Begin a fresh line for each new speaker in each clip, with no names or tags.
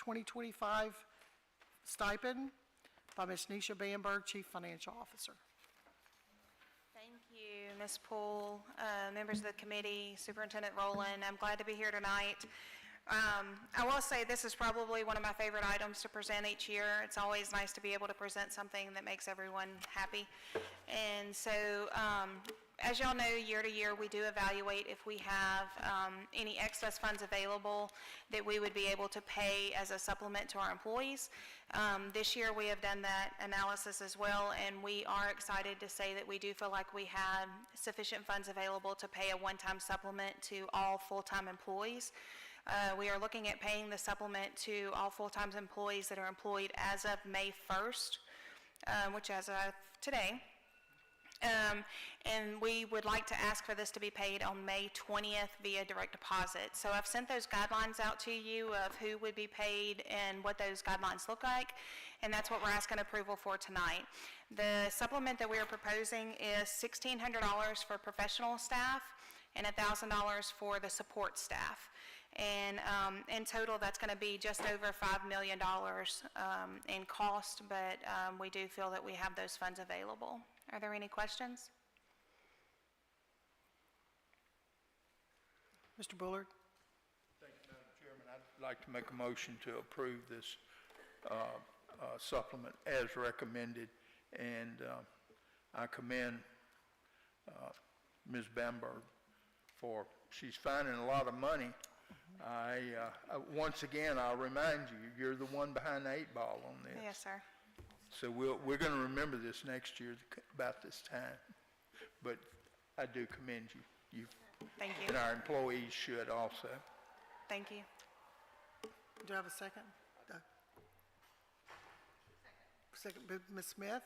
2025 stipend by Ms. Nisha Bamberg, Chief Financial Officer.
Thank you, Ms. Poole, members of the committee, Superintendent Rowland. I'm glad to be here tonight. I will say this is probably one of my favorite items to present each year. It's always nice to be able to present something that makes everyone happy. And so, as y'all know, year to year, we do evaluate if we have any excess funds available that we would be able to pay as a supplement to our employees. This year, we have done that analysis as well, and we are excited to say that we do feel like we have sufficient funds available to pay a one-time supplement to all full-time employees. We are looking at paying the supplement to all full-time employees that are employed as of May 1st, which as of today. And we would like to ask for this to be paid on May 20th via direct deposit. So I've sent those guidelines out to you of who would be paid and what those guidelines look like, and that's what we're asking approval for tonight. The supplement that we are proposing is $1,600 for professional staff and $1,000 for the support staff. And in total, that's going to be just over $5 million in cost, but we do feel that we have those funds available. Are there any questions?
Mr. Bullard.
Thank you, Madam Chairman. I'd like to make a motion to approve this supplement as recommended, and I commend Ms. Bamberg for, she's finding a lot of money. Once again, I'll remind you, you're the one behind the 8 ball on this.
Yes, sir.
So we're going to remember this next year about this time. But I do commend you.
Thank you.
And our employees should also.
Thank you.
Do I have a second? Doug? Second, Ms. Smith.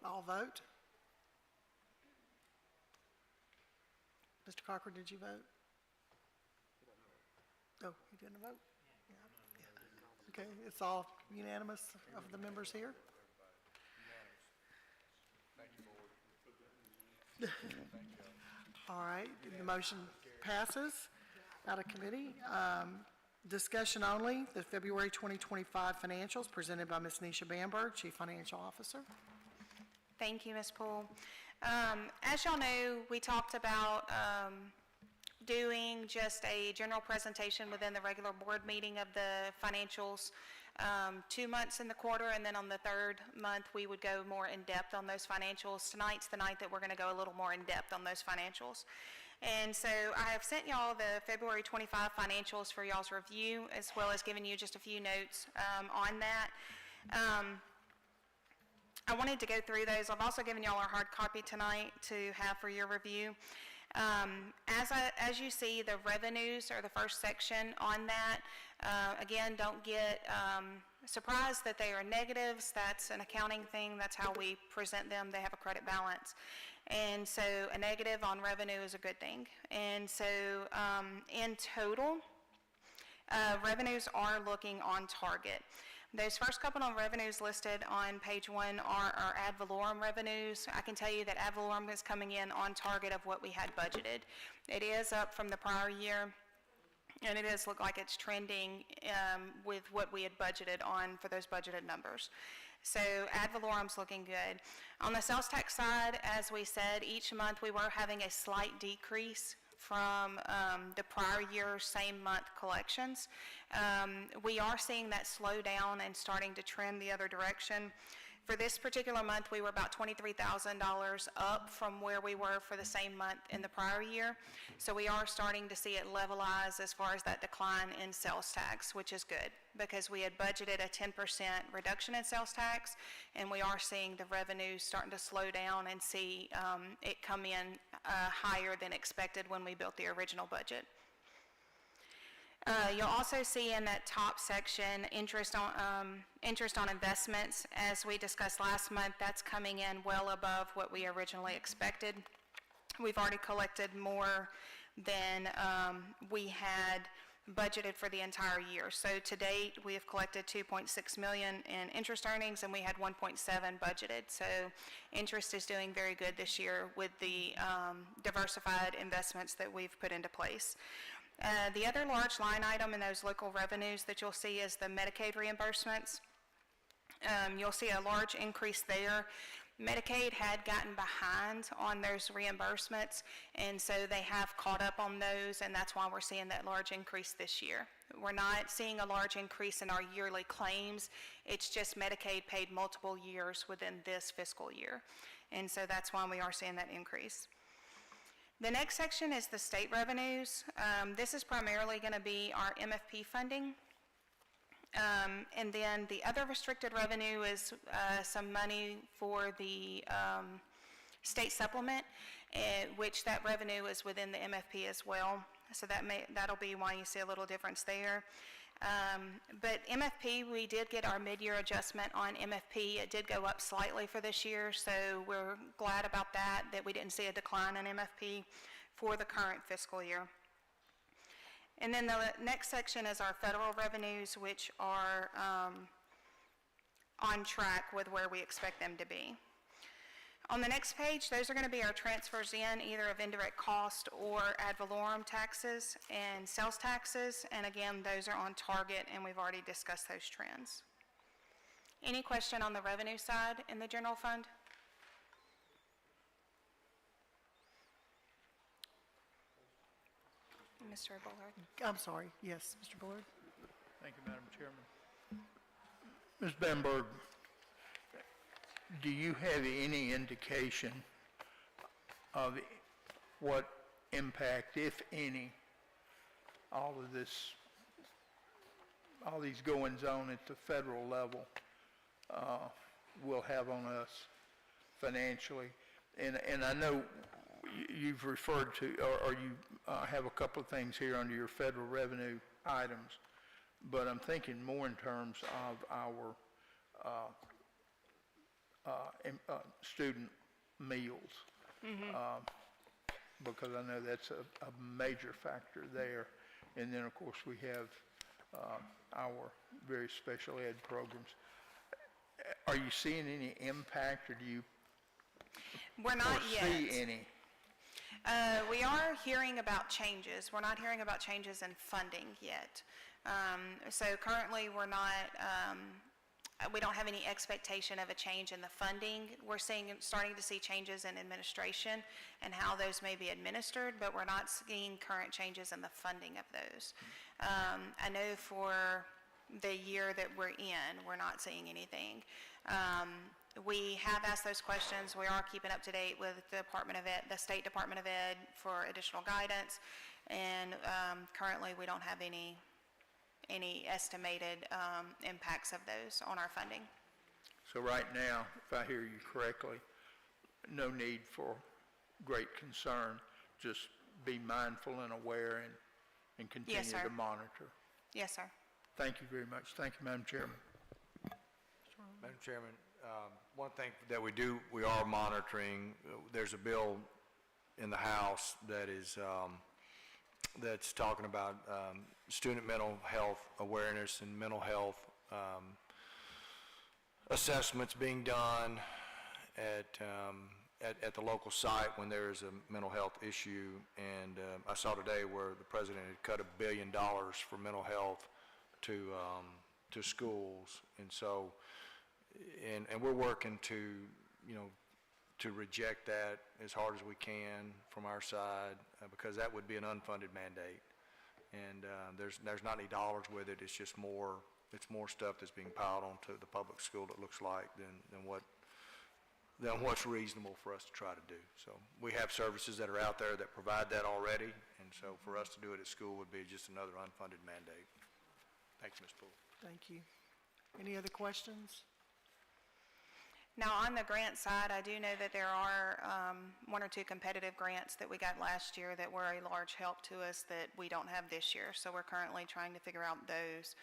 I'll vote. Mr. Cochran, did you vote? Oh, you didn't vote? Yeah. Okay, it's all unanimous of the members here? All right, the motion passes out of committee. Discussion only, the February 2025 financials presented by Ms. Nisha Bamberg, Chief Financial Officer.
Thank you, Ms. Poole. As y'all know, we talked about doing just a general presentation within the regular board meeting of the financials 2 months in the quarter, and then on the 3rd month we would go more in depth on those financials. Tonight's the night that we're going to go a little more in depth on those financials. And so I have sent y'all the February 25 financials for y'all's review, as well as giving you just a few notes on that. I wanted to go through those. I've also given y'all our hard copy tonight to have for your review. As you see, the revenues are the first section on that. Again, don't get surprised that they are negatives. That's an accounting thing. That's how we present them. They have a credit balance. And so a negative on revenue is a good thing. And so in total, revenues are looking on target. Those first couple of revenues listed on page 1 are our ad valorem revenues. I can tell you that ad valorem is coming in on target of what we had budgeted. It is up from the prior year, and it does look like it's trending with what we had budgeted on for those budgeted numbers. So ad valorem's looking good. On the sales tax side, as we said, each month we were having a slight decrease from the prior year same month collections. We are seeing that slow down and starting to trend the other direction. For this particular month, we were about $23,000 up from where we were for the same month in the prior year. So we are starting to see it levelize as far as that decline in sales tax, which is good because we had budgeted a 10% reduction in sales tax, and we are seeing the revenues starting to slow down and see it come in higher than expected when we built the original budget. You'll also see in that top section interest on investments. As we discussed last month, that's coming in well above what we originally expected. We've already collected more than we had budgeted for the entire year. So to date, we have collected $2.6 million in interest earnings, and we had $1.7 budgeted. So interest is doing very good this year with the diversified investments that we've put into place. The other large line item in those local revenues that you'll see is the Medicaid reimbursements. You'll see a large increase there. Medicaid had gotten behind on those reimbursements, and so they have caught up on those, and that's why we're seeing that large increase this year. We're not seeing a large increase in our yearly claims. It's just Medicaid paid multiple years within this fiscal year, and so that's why we are seeing that increase. The next section is the state revenues. This is primarily going to be our MFP funding. And then the other restricted revenue is some money for the state supplement, which that revenue is within the MFP as well. So that'll be why you see a little difference there. But MFP, we did get our mid-year adjustment on MFP. It did go up slightly for this year, so we're glad about that we didn't see a decline in MFP for the current fiscal year. And then the next section is our federal revenues, which are on track with where we expect them to be. On the next page, those are going to be our transfers in, either of indirect cost or ad valorem taxes and sales taxes. And again, those are on target, and we've already discussed those trends. Any question on the revenue side in the general fund? Mr. Bullard.
I'm sorry, yes, Mr. Bullard?
Thank you, Madam Chairman. Ms. Bamberg, do you have any indication of what impact, if any, all these goings-on at the federal level will have on us financially? And I know you've referred to, or you have a couple of things here under your federal revenue items, but I'm thinking more in terms of our student meals, because I know that's a major factor there. And then, of course, we have our very special ed programs. Are you seeing any impact, or do you
We're not yet.
foresee any?
We are hearing about changes. We're not hearing about changes in funding yet. So currently, we're not, we don't have any expectation of a change in the funding. We're starting to see changes in administration and how those may be administered, but we're not seeing current changes in the funding of those. I know for the year that we're in, we're not seeing anything. We have asked those questions. We are keeping up to date with the Department of Ed, the State Department of Ed, for additional guidance, and currently we don't have any estimated impacts of those on our funding.
So right now, if I hear you correctly, no need for great concern. Just be mindful and aware and continue
Yes, sir.
to monitor.
Yes, sir.
Thank you very much. Thank you, Madam Chairman.
Madam Chairman, one thing that we are monitoring, there's a bill in the House that is, that's talking about student mental health awareness and mental health assessments being done at the local site when there is a mental health issue. And I saw today where the president had cut $1 billion for mental health to schools. And so, and we're working to, to reject that as hard as we can from our side, because that would be an unfunded mandate. And there's not any dollars with it. It's just more stuff that's being piled onto the public school, it looks like, than what's reasonable for us to try to do. So we have services that are out there that provide that already, and so for us to do it at school would be just another unfunded mandate. Thank you, Ms. Poole.
Thank you. Any other questions?
Now, on the grant side, I do know that there are one or two competitive grants that we got last year that were a large help to us that we don't have this year. So we're currently trying to figure out those.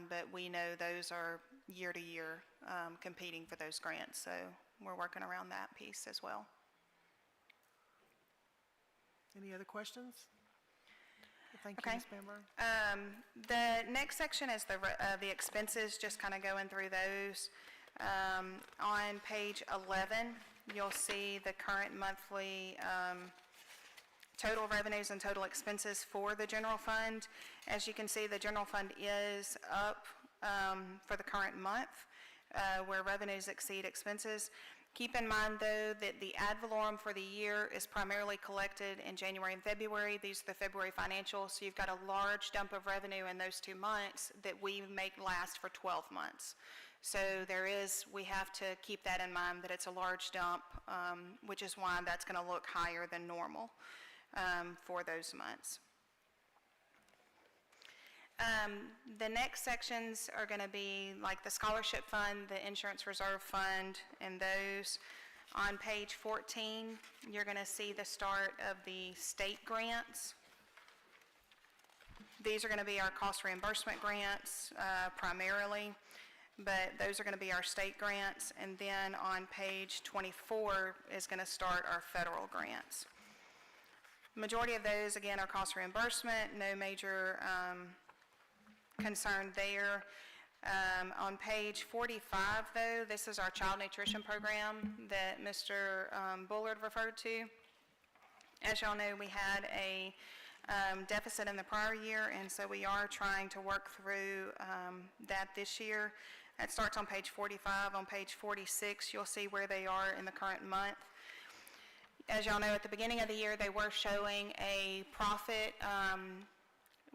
But we know those are year to year competing for those grants. So we're working around that piece as well.
Any other questions? Thank you,
Okay.
Ms. Bamberg.
The next section is the expenses, just kind of going through those. On page 11, you'll see the current monthly total revenues and total expenses for the general fund. As you can see, the general fund is up for the current month, where revenues exceed expenses. Keep in mind, though, that the ad valorem for the year is primarily collected in January and February. These are the February financials, so you've got a large dump of revenue in those 2 months that we make last for 12 months. So we have to keep that in mind, that it's a large dump, which is why that's going to look higher than normal for those months. The next sections are going to be like the scholarship fund, the insurance reserve fund, and those. On page 14, you're going to see the start of the state grants. These are going to be our cost reimbursement grants primarily, but those are going to be our state grants. And then on page 24 is going to start our federal grants. Majority of those, again, are cost reimbursement, no major concern there. On page 45, though, this is our child nutrition program that Mr. Bullard referred to. As y'all know, we had a deficit in the prior year, and so we are trying to work through that this year. That starts on page 45. On page 46, you'll see where they are in the current month. As y'all know, at the beginning of the year, they were showing a profit.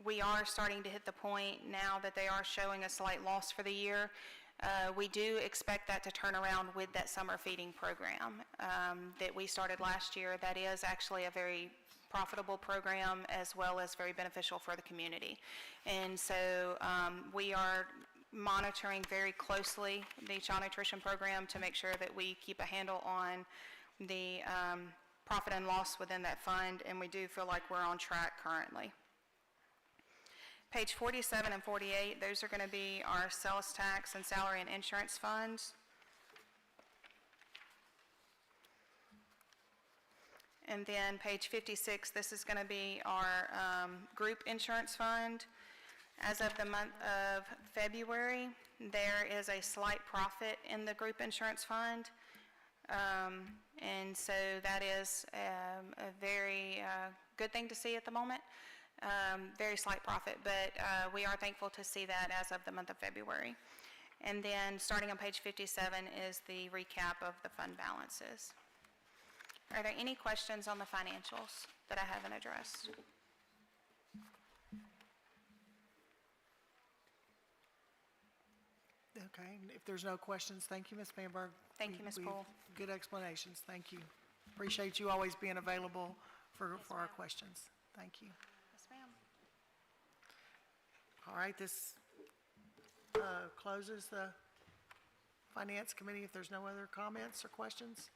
We are starting to hit the point now that they are showing a slight loss for the year. We do expect that to turn around with that summer feeding program that we started last year. That is actually a very profitable program, as well as very beneficial for the community. And so we are monitoring very closely the child nutrition program to make sure that we keep a handle on the profit and loss within that fund, and we do feel like we're on track currently. Page 47 and 48, those are going to be our sales tax and salary and insurance funds. And then page 56, this is going to be our group insurance fund. As of the month of February, there is a slight profit in the group insurance fund. And so that is a very good thing to see at the moment. Very slight profit, but we are thankful to see that as of the month of February. And then starting on page 57 is the recap of the fund balances. Are there any questions on the financials that I haven't addressed?
Okay, if there's no questions, thank you, Ms. Bamberg.
Thank you, Ms. Poole.
Good explanations, thank you. Appreciate you always being available for our questions. Thank you.
Yes, ma'am.
All right, this closes the Finance Committee if there's no other comments or questions.